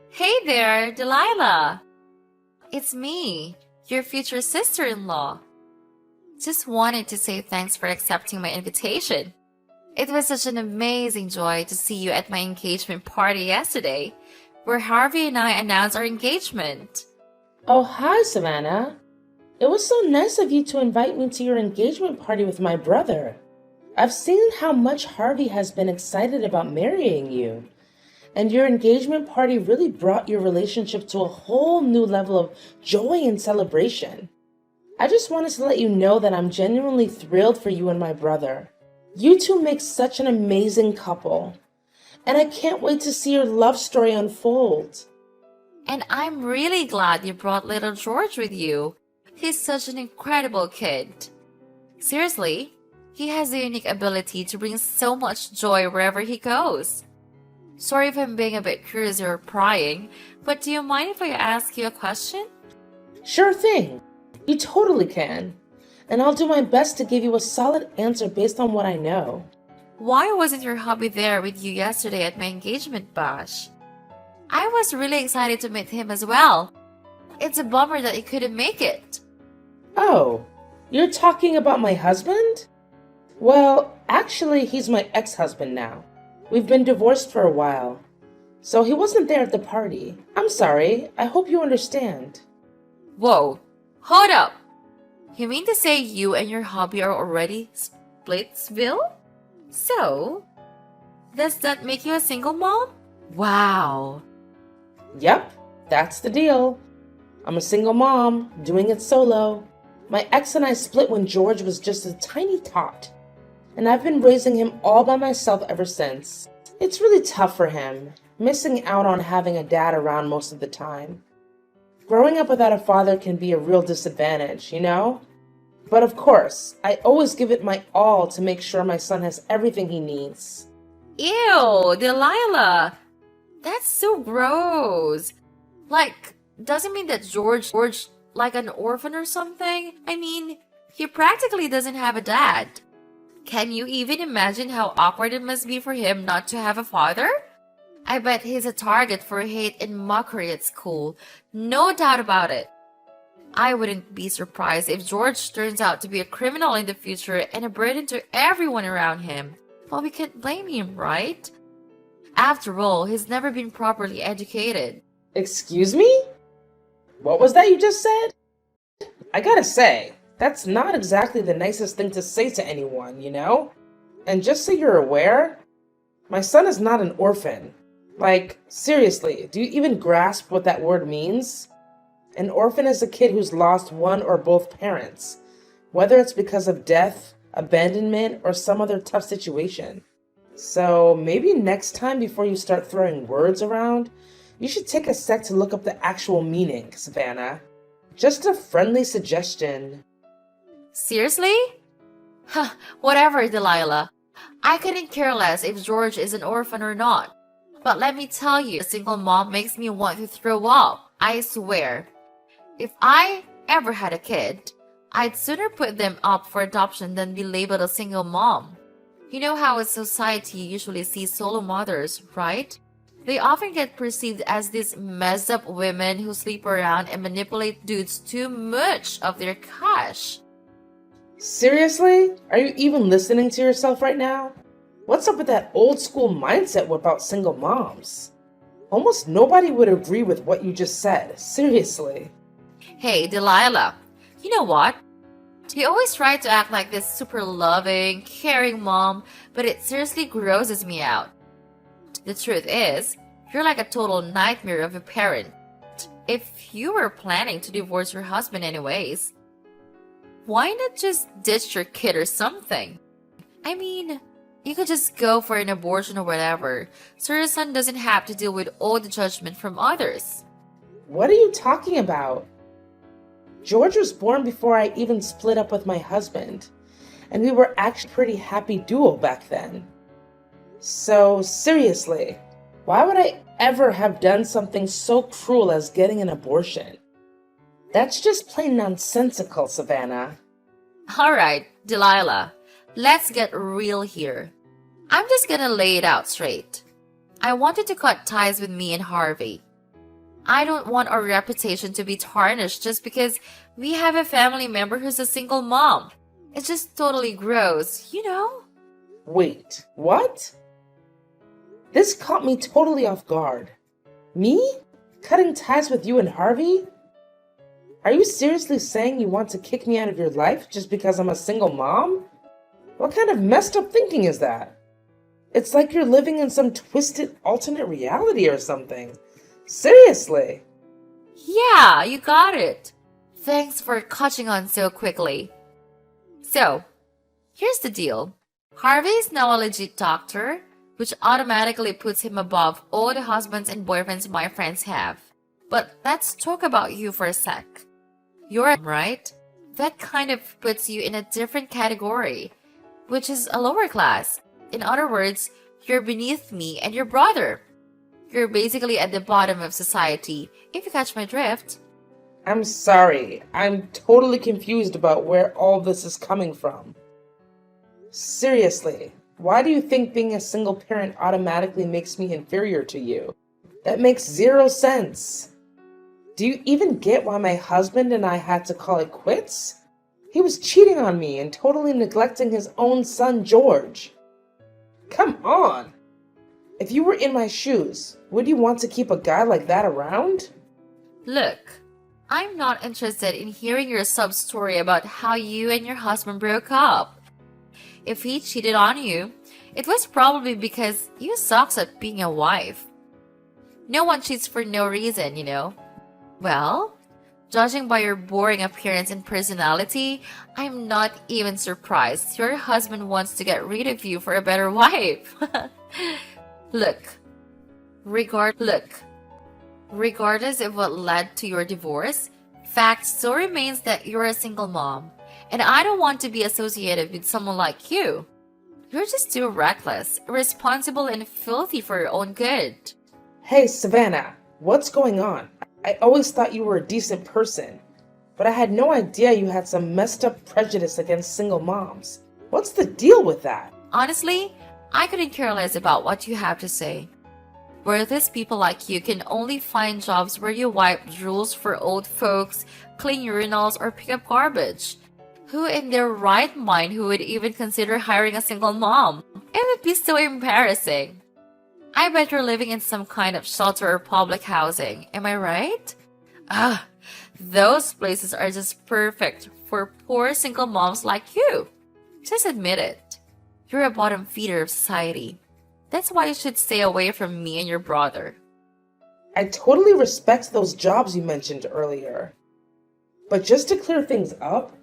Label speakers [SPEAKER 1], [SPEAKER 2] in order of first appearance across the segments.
[SPEAKER 1] Hey there, Delilah. It's me, your future sister-in-law. Just wanted to say thanks for accepting my invitation. It was such an amazing joy to see you at my engagement party yesterday, where Harvey and I announced our engagement.
[SPEAKER 2] Oh, hi, Savannah. It was so nice of you to invite me to your engagement party with my brother. I've seen how much Harvey has been excited about marrying you, and your engagement party really brought your relationship to a whole new level of joy and celebration. I just wanted to let you know that I'm genuinely thrilled for you and my brother. You two make such an amazing couple, and I can't wait to see your love story unfold.
[SPEAKER 1] And I'm really glad you brought little George with you. He's such an incredible kid. Seriously, he has the unique ability to bring so much joy wherever he goes. Sorry if I'm being a bit curious or prying, but do you mind if I ask you a question?
[SPEAKER 2] Sure thing. You totally can. And I'll do my best to give you a solid answer based on what I know.
[SPEAKER 1] Why wasn't your hubby there with you yesterday at my engagement bash? I was really excited to meet him as well. It's a bummer that he couldn't make it.
[SPEAKER 2] Oh, you're talking about my husband? Well, actually, he's my ex-husband now. We've been divorced for a while. So he wasn't there at the party. I'm sorry. I hope you understand.
[SPEAKER 1] Whoa, hold up. You mean to say you and your hubby are already splitsville? So, does that make you a single mom? Wow.
[SPEAKER 2] Yep, that's the deal. I'm a single mom, doing it solo. My ex and I split when George was just a tiny tot, and I've been raising him all by myself ever since. It's really tough for him, missing out on having a dad around most of the time. Growing up without a father can be a real disadvantage, you know? But of course, I always give it my all to make sure my son has everything he needs.
[SPEAKER 1] Ew, Delilah. That's so gross. Like, doesn't mean that George like an orphan or something? I mean, he practically doesn't have a dad. Can you even imagine how awkward it must be for him not to have a father? I bet he's a target for hate and mockery at school. No doubt about it. I wouldn't be surprised if George turns out to be a criminal in the future and a burden to everyone around him. But we can't blame him, right? After all, he's never been properly educated.
[SPEAKER 2] Excuse me? What was that you just said? I gotta say, that's not exactly the nicest thing to say to anyone, you know? And just so you're aware, my son is not an orphan. Like, seriously, do you even grasp what that word means? An orphan is a kid who's lost one or both parents, whether it's because of death, abandonment, or some other tough situation. So maybe next time before you start throwing words around, you should take a sec to look up the actual meaning, Savannah. Just a friendly suggestion.
[SPEAKER 1] Seriously? Huh, whatever, Delilah. I couldn't care less if George is an orphan or not. But let me tell you, a single mom makes me want to throw up. I swear. If I ever had a kid, I'd sooner put them up for adoption than be labeled a single mom. You know how a society usually sees solo mothers, right? They often get perceived as these messed up women who sleep around and manipulate dudes too much of their cash.
[SPEAKER 2] Seriously? Are you even listening to yourself right now? What's up with that old school mindset about single moms? Almost nobody would agree with what you just said. Seriously.
[SPEAKER 1] Hey, Delilah, you know what? You always try to act like this super loving, caring mom, but it seriously grosses me out. The truth is, you're like a total nightmare of a parent. If you were planning to divorce your husband anyways, why not just ditch your kid or something? I mean, you could just go for an abortion or whatever, so your son doesn't have to deal with all the judgment from others.
[SPEAKER 2] What are you talking about? George was born before I even split up with my husband, and we were actually a pretty happy duo back then. So, seriously, why would I ever have done something so cruel as getting an abortion? That's just plain nonsensical, Savannah.
[SPEAKER 1] Alright, Delilah, let's get real here. I'm just gonna lay it out straight. I wanted to cut ties with me and Harvey. I don't want our reputation to be tarnished just because we have a family member who's a single mom. It's just totally gross, you know?
[SPEAKER 2] Wait, what? This caught me totally off guard. Me? Cutting ties with you and Harvey? Are you seriously saying you want to kick me out of your life just because I'm a single mom? What kind of messed up thinking is that? It's like you're living in some twisted alternate reality or something. Seriously.
[SPEAKER 1] Yeah, you got it. Thanks for catching on so quickly. So, here's the deal. Harvey is now a legit doctor, which automatically puts him above all the husbands and boyfriends my friends have. But let's talk about you for a sec. You're right. That kind of puts you in a different category, which is a lower class. In other words, you're beneath me and your brother. You're basically at the bottom of society, if you catch my drift.
[SPEAKER 2] I'm sorry. I'm totally confused about where all this is coming from. Seriously, why do you think being a single parent automatically makes me inferior to you? That makes zero sense. Do you even get why my husband and I had to call it quits? He was cheating on me and totally neglecting his own son, George. Come on! If you were in my shoes, would you want to keep a guy like that around?
[SPEAKER 1] Look, I'm not interested in hearing your sub-story about how you and your husband broke up. If he cheated on you, it was probably because you sucks at being a wife. No one cheats for no reason, you know. Well, judging by your boring appearance and personality, I'm not even surprised your husband wants to get rid of you for a better wife. Look, regardless of what led to your divorce, fact still remains that you're a single mom, and I don't want to be associated with someone like you. You're just too reckless, irresponsible, and filthy for your own good.
[SPEAKER 2] Hey, Savannah, what's going on? I always thought you were a decent person, but I had no idea you had some messed up prejudice against single moms. What's the deal with that?
[SPEAKER 1] Honestly, I couldn't care less about what you have to say. Worthless people like you can only find jobs where you wipe drools for old folks, clean urinals, or pick up garbage. Who in their right mind who would even consider hiring a single mom? It would be so embarrassing. I bet you're living in some kind of shelter or public housing, am I right? Those places are just perfect for poor single moms like you. Just admit it. You're a bottom feeder of society. That's why you should stay away from me and your brother.
[SPEAKER 2] I totally respect those jobs you mentioned earlier. But just to clear things up,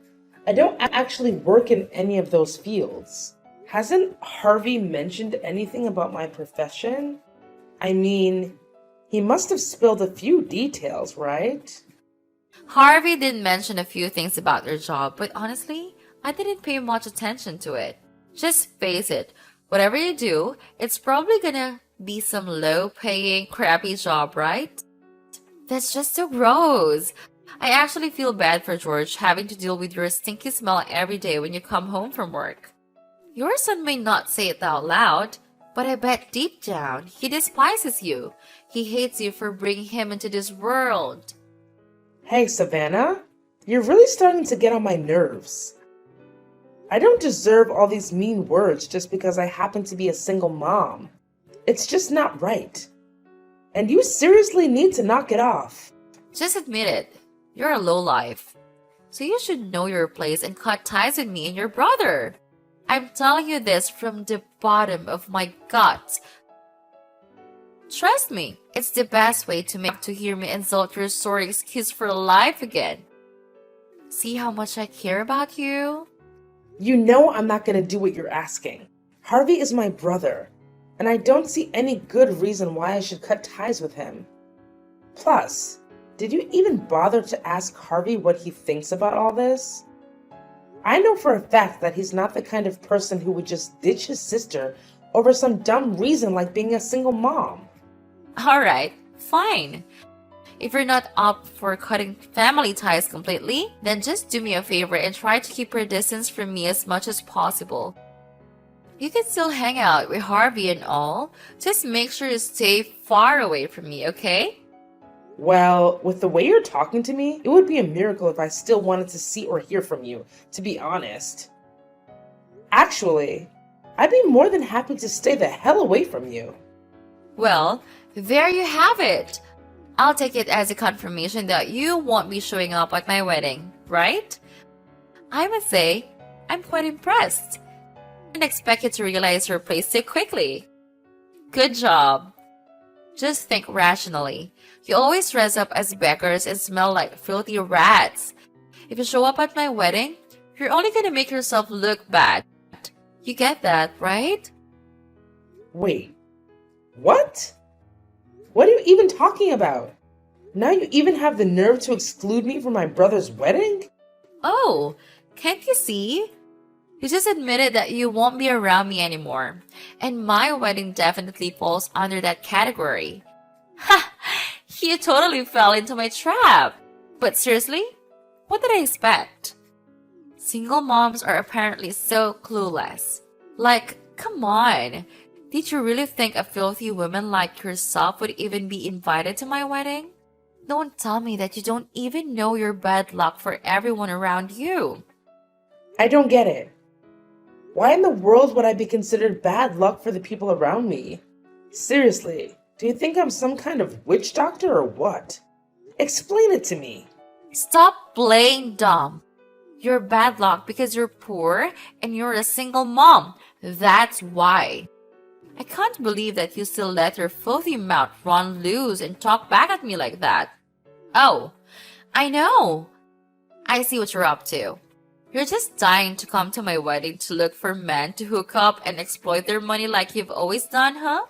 [SPEAKER 2] I don't actually work in any of those fields. Hasn't Harvey mentioned anything about my profession? I mean, he must have spilled a few details, right?
[SPEAKER 1] Harvey did mention a few things about your job, but honestly, I didn't pay much attention to it. Just face it, whatever you do, it's probably gonna be some low-paying, crappy job, right? That's just so gross. I actually feel bad for George having to deal with your stinky smell every day when you come home from work. Your son may not say it out loud, but I bet deep down he despises you. He hates you for bringing him into this world.
[SPEAKER 2] Hey, Savannah, you're really starting to get on my nerves. I don't deserve all these mean words just because I happen to be a single mom. It's just not right. And you seriously need to knock it off.
[SPEAKER 1] Just admit it. You're a lowlife. So you should know your place and cut ties with me and your brother. I'm telling you this from the bottom of my gut. Trust me, it's the best way to hear me insult your sorry excuse for life again. See how much I care about you?
[SPEAKER 2] You know I'm not going to do what you're asking. Harvey is my brother, and I don't see any good reason why I should cut ties with him. Plus, did you even bother to ask Harvey what he thinks about all this? I know for a fact that he's not the kind of person who would just ditch his sister over some dumb reason like being a single mom.
[SPEAKER 1] Alright, fine. If you're not up for cutting family ties completely, then just do me a favor and try to keep your distance from me as much as possible. You can still hang out with Harvey and all, just make sure you stay far away from me, okay?
[SPEAKER 2] Well, with the way you're talking to me, it would be a miracle if I still wanted to see or hear from you, to be honest. Actually, I'd be more than happy to stay the hell away from you.
[SPEAKER 1] Well, there you have it. I'll take it as a confirmation that you won't be showing up at my wedding, right? I must say, I'm quite impressed. I didn't expect you to realize your place so quickly. Good job. Just think rationally. You always dress up as beggars and smell like filthy rats. If you show up at my wedding, you're only gonna make yourself look bad. You get that, right?
[SPEAKER 2] Wait, what? What are you even talking about? Now you even have the nerve to exclude me from my brother's wedding?
[SPEAKER 1] Oh, can't you see? You just admitted that you won't be around me anymore. And my wedding definitely falls under that category. Ha! You totally fell into my trap. But seriously, what did I expect? Single moms are apparently so clueless. Like, come on. Did you really think a filthy woman like yourself would even be invited to my wedding? Don't tell me that you don't even know your bad luck for everyone around you.
[SPEAKER 2] I don't get it. Why in the world would I be considered bad luck for the people around me? Seriously, do you think I'm some kind of witch doctor or what? Explain it to me.
[SPEAKER 1] Stop playing dumb. You're bad luck because you're poor and you're a single mom. That's why. I can't believe that you still let your filthy mouth run loose and talk back at me like that. Oh, I know. I see what you're up to. You're just dying to come to my wedding to look for men to hook up and exploit their money like you've always done, huh?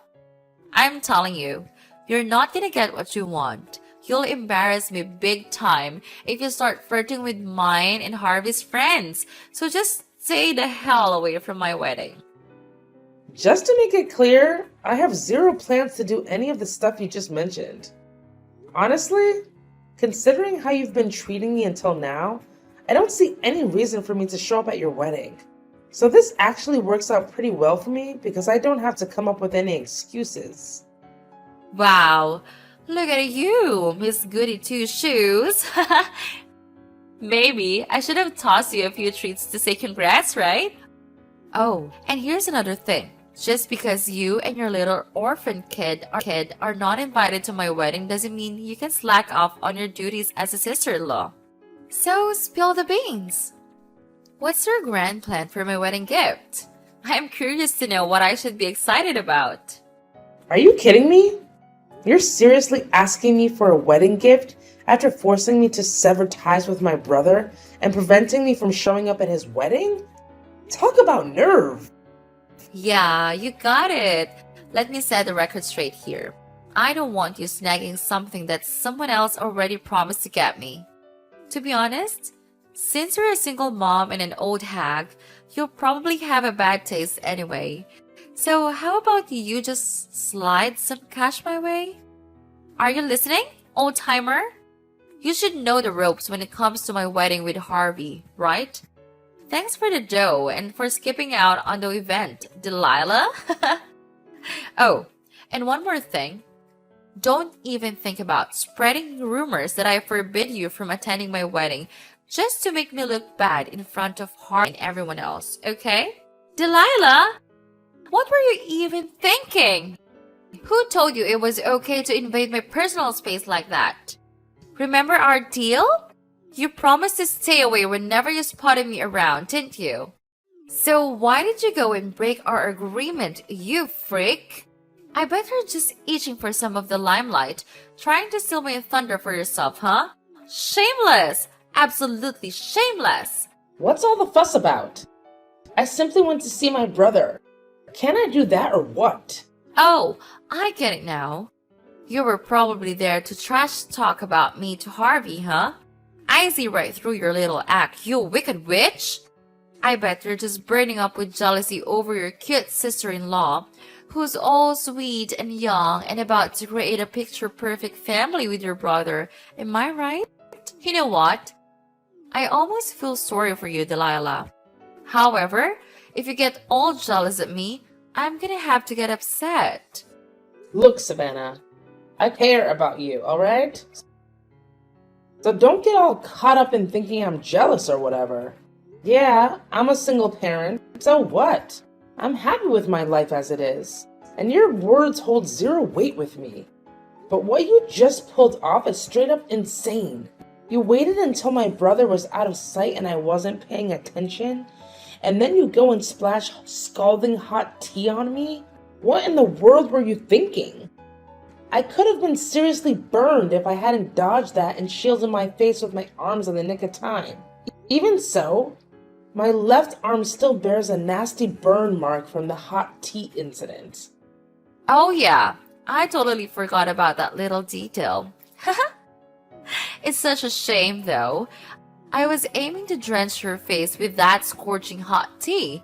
[SPEAKER 1] I'm telling you, you're not gonna get what you want. You'll embarrass me big time if you start flirting with mine and Harvey's friends. So just stay the hell away from my wedding.
[SPEAKER 2] Just to make it clear, I have zero plans to do any of the stuff you just mentioned. Honestly, considering how you've been treating me until now, I don't see any reason for me to show up at your wedding. So this actually works out pretty well for me because I don't have to come up with any excuses.
[SPEAKER 1] Wow, look at you, Miss Goody Two Shoes. Maybe I should have tossed you a few treats to say congrats, right? Oh, and here's another thing. Just because you and your little orphan kid are not invited to my wedding doesn't mean you can slack off on your duties as a sister-in-law. So, spill the beans. What's your grand plan for my wedding gift? I'm curious to know what I should be excited about.
[SPEAKER 2] Are you kidding me? You're seriously asking me for a wedding gift after forcing me to sever ties with my brother and preventing me from showing up at his wedding? Talk about nerve!
[SPEAKER 1] Yeah, you got it. Let me set the record straight here. I don't want you snagging something that someone else already promised to get me. To be honest, since you're a single mom and an old hag, you'll probably have a bad taste anyway. So how about you just slide some cash my way? Are you listening, old timer? You should know the ropes when it comes to my wedding with Harvey, right? Thanks for the dough and for skipping out on the event, Delilah. Oh, and one more thing. Don't even think about spreading rumors that I forbid you from attending my wedding just to make me look bad in front of Harvey and everyone else, okay? Delilah, what were you even thinking? Who told you it was okay to invade my personal space like that? Remember our deal? You promised to stay away whenever you spotted me around, didn't you? So why did you go and break our agreement, you freak? I bet you're just itching for some of the limelight, trying to steal my thunder for yourself, huh? Shameless! Absolutely shameless!
[SPEAKER 2] What's all the fuss about? I simply went to see my brother. Can I do that or what?
[SPEAKER 1] Oh, I get it now. You were probably there to trash talk about me to Harvey, huh? I see right through your little act, you wicked witch! I bet you're just burning up with jealousy over your cute sister-in-law, who's all sweet and young and about to create a picture-perfect family with your brother. Am I right? You know what? I almost feel sorry for you, Delilah. However, if you get all jealous at me, I'm gonna have to get upset.
[SPEAKER 2] Look, Savannah, I care about you, alright? So don't get all caught up in thinking I'm jealous or whatever. Yeah, I'm a single parent, so what? I'm happy with my life as it is, and your words hold zero weight with me. But what you just pulled off is straight up insane. You waited until my brother was out of sight and I wasn't paying attention, and then you go and splash scalding hot tea on me? What in the world were you thinking? I could have been seriously burned if I hadn't dodged that and shielded my face with my arms in the nick of time. Even so, my left arm still bears a nasty burn mark from the hot tea incident.
[SPEAKER 1] Oh yeah, I totally forgot about that little detail. It's such a shame though. I was aiming to drench your face with that scorching hot tea.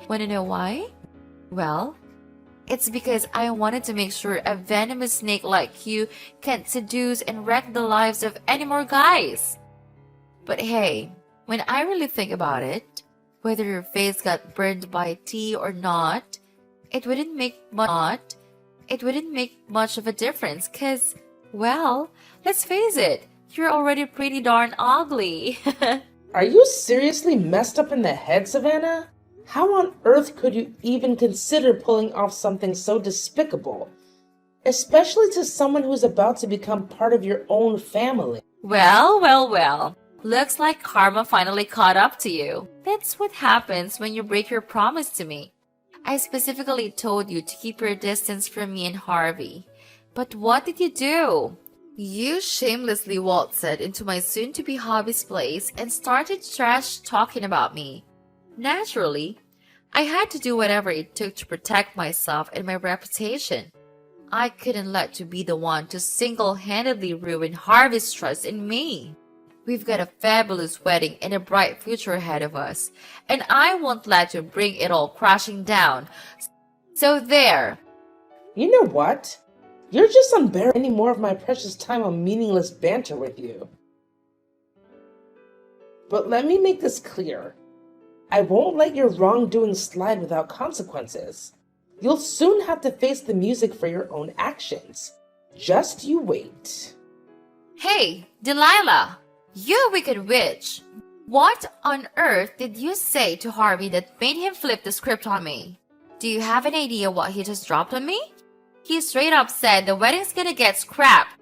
[SPEAKER 1] Wanna know why? Well, it's because I wanted to make sure a venomous snake like you can't seduce and wreck the lives of any more guys. But hey, when I really think about it, whether your face got burned by tea or not, it wouldn't make much of a difference cause, well, let's face it, you're already pretty darn ugly.
[SPEAKER 2] Are you seriously messed up in the head, Savannah? How on earth could you even consider pulling off something so despicable? Especially to someone who's about to become part of your own family.
[SPEAKER 1] Well. Looks like karma finally caught up to you. That's what happens when you break your promise to me. I specifically told you to keep your distance from me and Harvey. But what did you do? You shamelessly waltzed into my soon-to-be hobby's place and started trash talking about me. Naturally, I had to do whatever it took to protect myself and my reputation. I couldn't let you be the one to single-handedly ruin Harvey's trust in me. We've got a fabulous wedding and a bright future ahead of us, and I won't let you bring it all crashing down. So there.
[SPEAKER 2] You know what? You're just unbearable any more of my precious time on meaningless banter with you. But let me make this clear. I won't let your wrongdoing slide without consequences. You'll soon have to face the music for your own actions. Just you wait.
[SPEAKER 1] Hey, Delilah! You wicked witch! What on earth did you say to Harvey that made him flip the script on me? Do you have an idea what he just dropped on me? He straight up said the wedding's gonna get scrapped.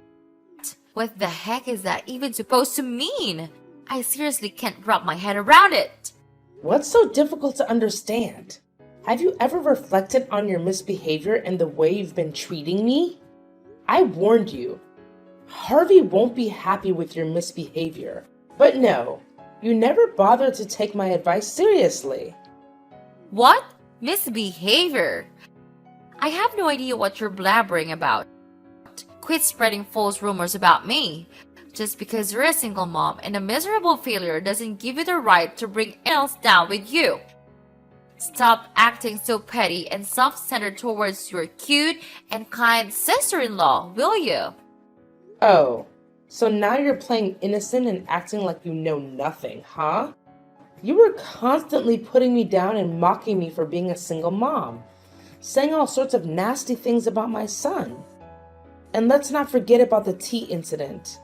[SPEAKER 1] What the heck is that even supposed to mean? I seriously can't wrap my head around it.
[SPEAKER 2] What's so difficult to understand? Have you ever reflected on your misbehavior and the way you've been treating me? I warned you. Harvey won't be happy with your misbehavior. But no, you never bothered to take my advice seriously.
[SPEAKER 1] What? Misbehavior? I have no idea what you're blabbering about. Quit spreading false rumors about me. Just because you're a single mom and a miserable failure doesn't give you the right to bring else down with you. Stop acting so petty and self-centered towards your cute and kind sister-in-law, will you?
[SPEAKER 2] Oh, so now you're playing innocent and acting like you know nothing, huh? You were constantly putting me down and mocking me for being a single mom, saying all sorts of nasty things about my son. And let's not forget about the tea incident,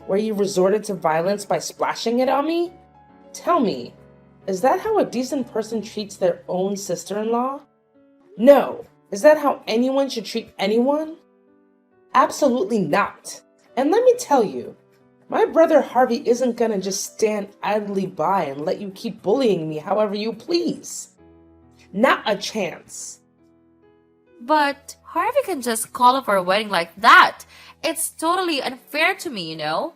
[SPEAKER 2] where you resorted to violence by splashing it on me? Tell me, is that how a decent person treats their own sister-in-law? No. Is that how anyone should treat anyone? Absolutely not. And let me tell you, my brother Harvey isn't gonna just stand idly by and let you keep bullying me however you please. Not a chance.
[SPEAKER 1] But Harvey can just call off our wedding like that. It's totally unfair to me, you know?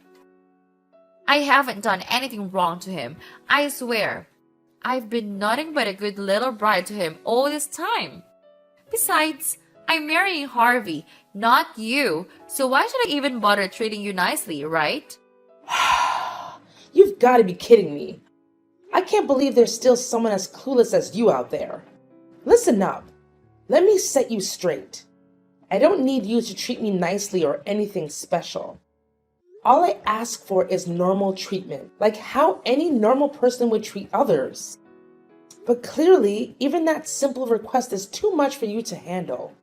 [SPEAKER 1] I haven't done anything wrong to him, I swear. I've been nothing but a good little bride to him all this time. Besides, I'm marrying Harvey, not you, so why should I even bother treating you nicely, right?
[SPEAKER 2] You've got to be kidding me. I can't believe there's still someone as clueless as you out there. Listen up. Let me set you straight. I don't need you to treat me nicely or anything special. All I ask for is normal treatment, like how any normal person would treat others. But clearly, even that simple request is too much for you to handle.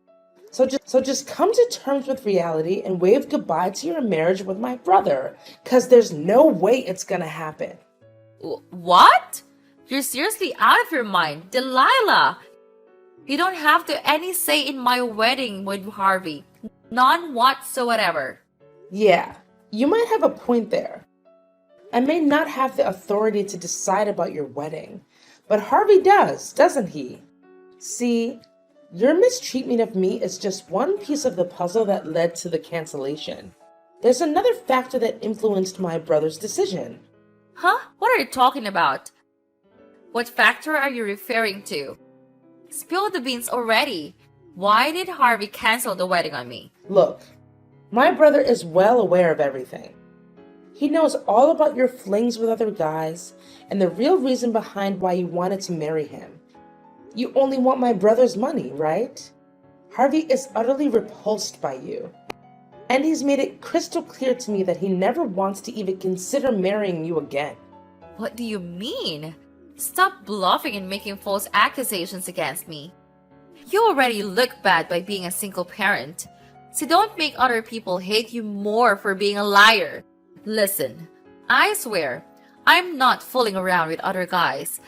[SPEAKER 2] So just come to terms with reality and wave goodbye to your marriage with my brother, cause there's no way it's gonna happen.
[SPEAKER 1] What? You're seriously out of your mind, Delilah. You don't have to any say in my wedding with Harvey. None whatsoever.
[SPEAKER 2] Yeah, you might have a point there. I may not have the authority to decide about your wedding, but Harvey does, doesn't he? See, your mistreatment of me is just one piece of the puzzle that led to the cancellation. There's another factor that influenced my brother's decision.
[SPEAKER 1] Huh? What are you talking about? What factor are you referring to? Spill the beans already. Why did Harvey cancel the wedding on me?
[SPEAKER 2] Look, my brother is well aware of everything. He knows all about your flings with other guys and the real reason behind why you wanted to marry him. You only want my brother's money, right? Harvey is utterly repulsed by you. And he's made it crystal clear to me that he never wants to even consider marrying you again.
[SPEAKER 1] What do you mean? Stop bluffing and making false accusations against me. You already look bad by being a single parent, so don't make other people hate you more for being a liar. Listen, I swear, I'm not fooling around with other guys.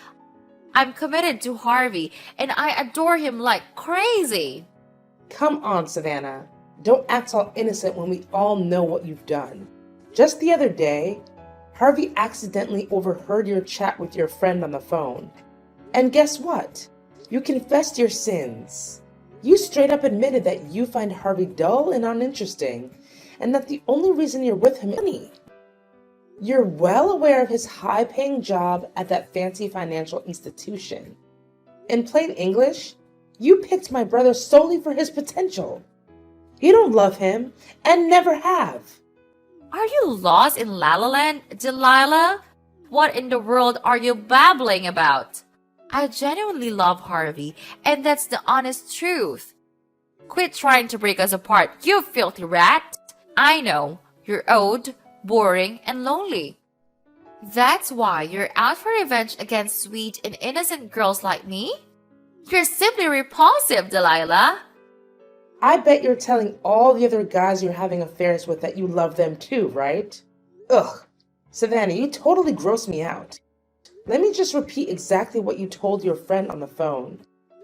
[SPEAKER 1] I'm committed to Harvey, and I adore him like crazy.
[SPEAKER 2] Come on, Savannah. Don't act all innocent when we all know what you've done. Just the other day, Harvey accidentally overheard your chat with your friend on the phone. And guess what? You confessed your sins. You straight up admitted that you find Harvey dull and uninteresting, and that the only reason you're with him is money. You're well aware of his high-paying job at that fancy financial institution. In plain English, you picked my brother solely for his potential. You don't love him, and never have.
[SPEAKER 1] Are you lost in La La Land, Delilah? What in the world are you babbling about? I genuinely love Harvey, and that's the honest truth. Quit trying to break us apart, you filthy rat. I know, you're old, boring, and lonely. That's why you're out for revenge against sweet and innocent girls like me? You're simply repulsive, Delilah.
[SPEAKER 2] I bet you're telling all the other guys you're having affairs with that you love them too, right? Ugh, Savannah, you totally gross me out. Let me just repeat exactly what you told your friend on the phone.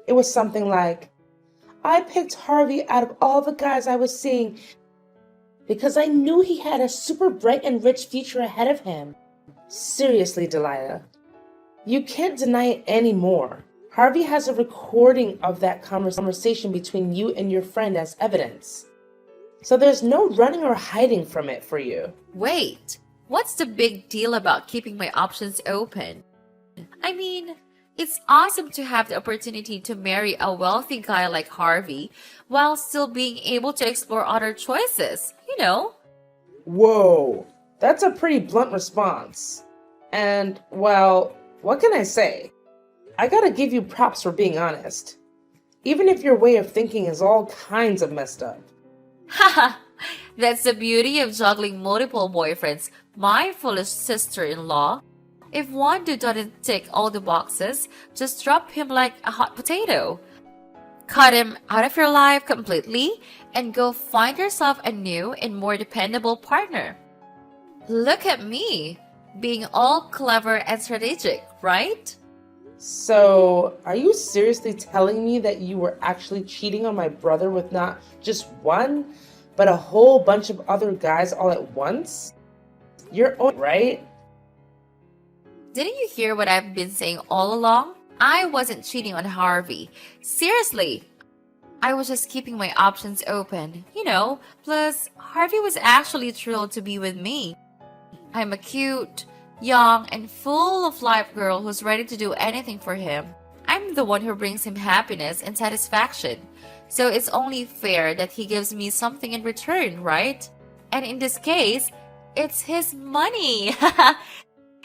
[SPEAKER 2] It was something like, I picked Harvey out of all the guys I was seeing because I knew he had a super bright and rich future ahead of him. Seriously, Delilah, you can't deny it anymore. Harvey has a recording of that conversation between you and your friend as evidence. So there's no running or hiding from it for you.
[SPEAKER 1] Wait, what's the big deal about keeping my options open? I mean, it's awesome to have the opportunity to marry a wealthy guy like Harvey while still being able to explore other choices, you know?
[SPEAKER 2] Whoa, that's a pretty blunt response. And, well, what can I say? I gotta give you props for being honest. Even if your way of thinking is all kinds of messed up.
[SPEAKER 1] Haha, that's the beauty of juggling multiple boyfriends, my foolish sister-in-law. If one dude doesn't tick all the boxes, just drop him like a hot potato. Cut him out of your life completely and go find yourself a new and more dependable partner. Look at me, being all clever and strategic, right?
[SPEAKER 2] So, are you seriously telling me that you were actually cheating on my brother with not just one, but a whole bunch of other guys all at once? You're right?
[SPEAKER 1] Didn't you hear what I've been saying all along? I wasn't cheating on Harvey. Seriously. I was just keeping my options open, you know. Plus, Harvey was actually thrilled to be with me. I'm a cute, young, and full of life girl who's ready to do anything for him. I'm the one who brings him happiness and satisfaction. So it's only fair that he gives me something in return, right? And in this case, it's his money.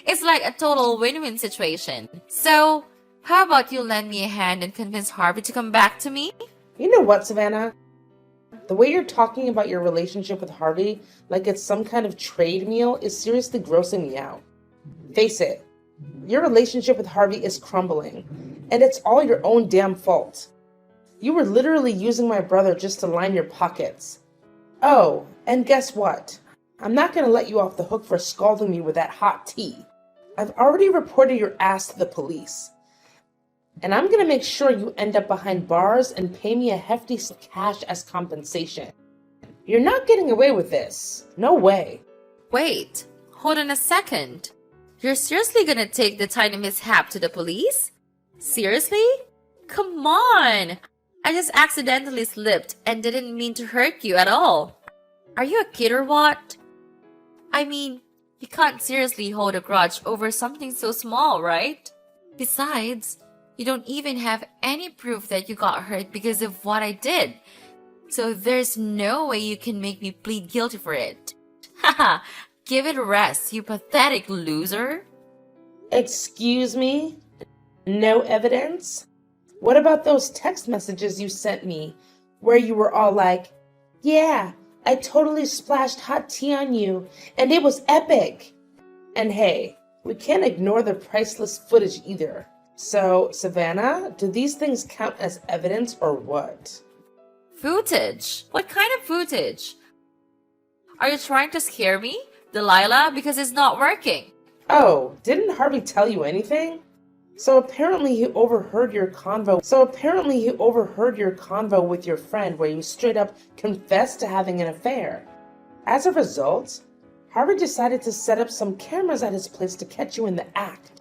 [SPEAKER 1] It's like a total win-win situation. So, how about you lend me a hand and convince Harvey to come back to me?
[SPEAKER 2] You know what, Savannah? The way you're talking about your relationship with Harvey like it's some kind of trade meal is seriously grossing me out. Face it, your relationship with Harvey is crumbling, and it's all your own damn fault. You were literally using my brother just to line your pockets. Oh, and guess what? I'm not going to let you off the hook for scalding me with that hot tea. I've already reported your ass to the police. And I'm going to make sure you end up behind bars and pay me a hefty sum of cash as compensation. You're not getting away with this. No way.
[SPEAKER 1] Wait, hold on a second. You're seriously gonna take the tiny mishap to the police? Seriously? Come on! I just accidentally slipped and didn't mean to hurt you at all. Are you a kid or what? I mean, you can't seriously hold a grudge over something so small, right? Besides, you don't even have any proof that you got hurt because of what I did. So there's no way you can make me plead guilty for it. Haha, give it a rest, you pathetic loser.
[SPEAKER 2] Excuse me? No evidence? What about those text messages you sent me where you were all like, yeah, I totally splashed hot tea on you and it was epic. And hey, we can't ignore the priceless footage either. So, Savannah, do these things count as evidence or what?
[SPEAKER 1] Footage? What kind of footage? Are you trying to scare me, Delilah? Because it's not working.
[SPEAKER 2] Oh, didn't Harvey tell you anything? So apparently he overheard your convo with your friend where you straight up confessed to having an affair. As a result, Harvey decided to set up some cameras at his place to catch you in the act.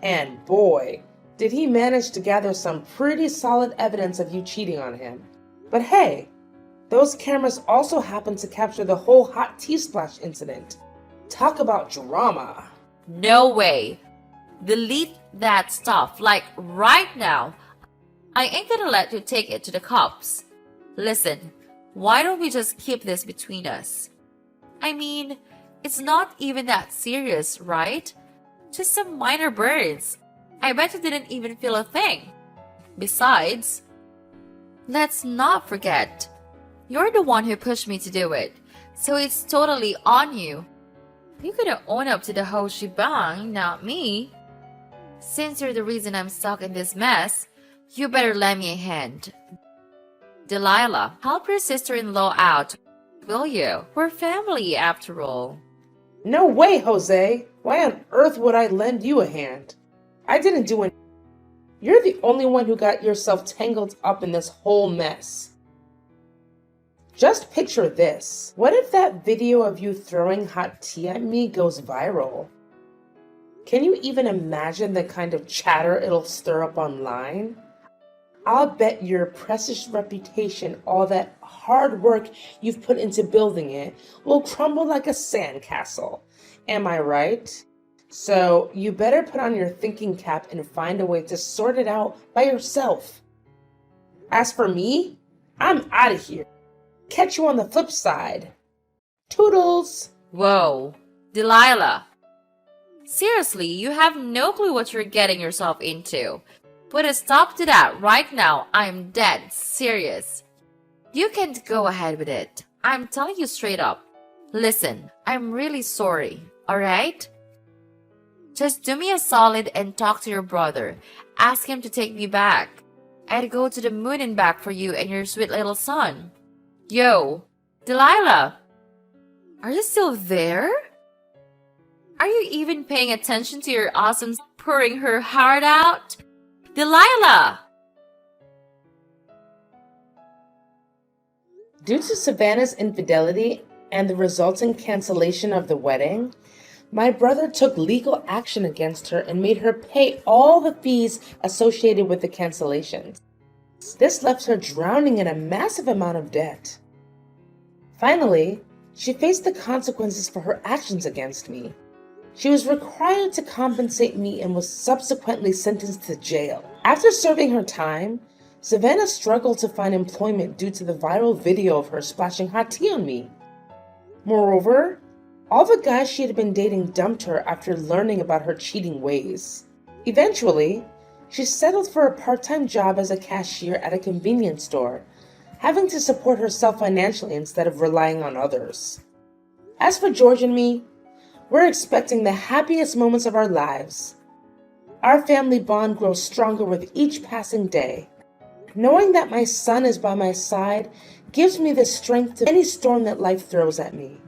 [SPEAKER 2] And boy, did he manage to gather some pretty solid evidence of you cheating on him. But hey, those cameras also happened to capture the whole hot tea splash incident. Talk about drama.
[SPEAKER 1] No way. Delete that stuff, like right now. I ain't gonna let you take it to the cops. Listen, why don't we just keep this between us? I mean, it's not even that serious, right? Just some minor burns. I bet you didn't even feel a thing. Besides, let's not forget, you're the one who pushed me to do it, so it's totally on you. You could have owned up to the whole shebang, not me. Since you're the reason I'm stuck in this mess, you better lend me a hand. Delilah, help your sister-in-law out, will you? We're family, after all.
[SPEAKER 2] No way, Jose. Why on earth would I lend you a hand? I didn't do anything. You're the only one who got yourself tangled up in this whole mess. Just picture this. What if that video of you throwing hot tea at me goes viral? Can you even imagine the kind of chatter it'll stir up online? I'll bet your precious reputation, all that hard work you've put into building it, will crumble like a sandcastle. Am I right? So you better put on your thinking cap and find a way to sort it out by yourself. As for me, I'm out of here. Catch you on the flip side. Toodles!
[SPEAKER 1] Whoa, Delilah. Seriously, you have no clue what you're getting yourself into. Put a stop to that right now. I'm dead serious. You can't go ahead with it. I'm telling you straight up. Listen, I'm really sorry, alright? Just do me a solid and talk to your brother. Ask him to take me back. I'd go to the moon and back for you and your sweet little son. Yo, Delilah! Are you still there? Are you even paying attention to your awesome pouring her heart out? Delilah!
[SPEAKER 2] Due to Savannah's infidelity and the resulting cancellation of the wedding, my brother took legal action against her and made her pay all the fees associated with the cancellations. This left her drowning in a massive amount of debt. Finally, she faced the consequences for her actions against me. She was required to compensate me and was subsequently sentenced to jail. After serving her time, Savannah struggled to find employment due to the viral video of her splashing hot tea on me. Moreover, all the guys she had been dating dumped her after learning about her cheating ways. Eventually, she settled for a part-time job as a cashier at a convenience store, having to support herself financially instead of relying on others. As for George and me, we're expecting the happiest moments of our lives. Our family bond grows stronger with each passing day. Knowing that my son is by my side gives me the strength to any storm that life throws at me.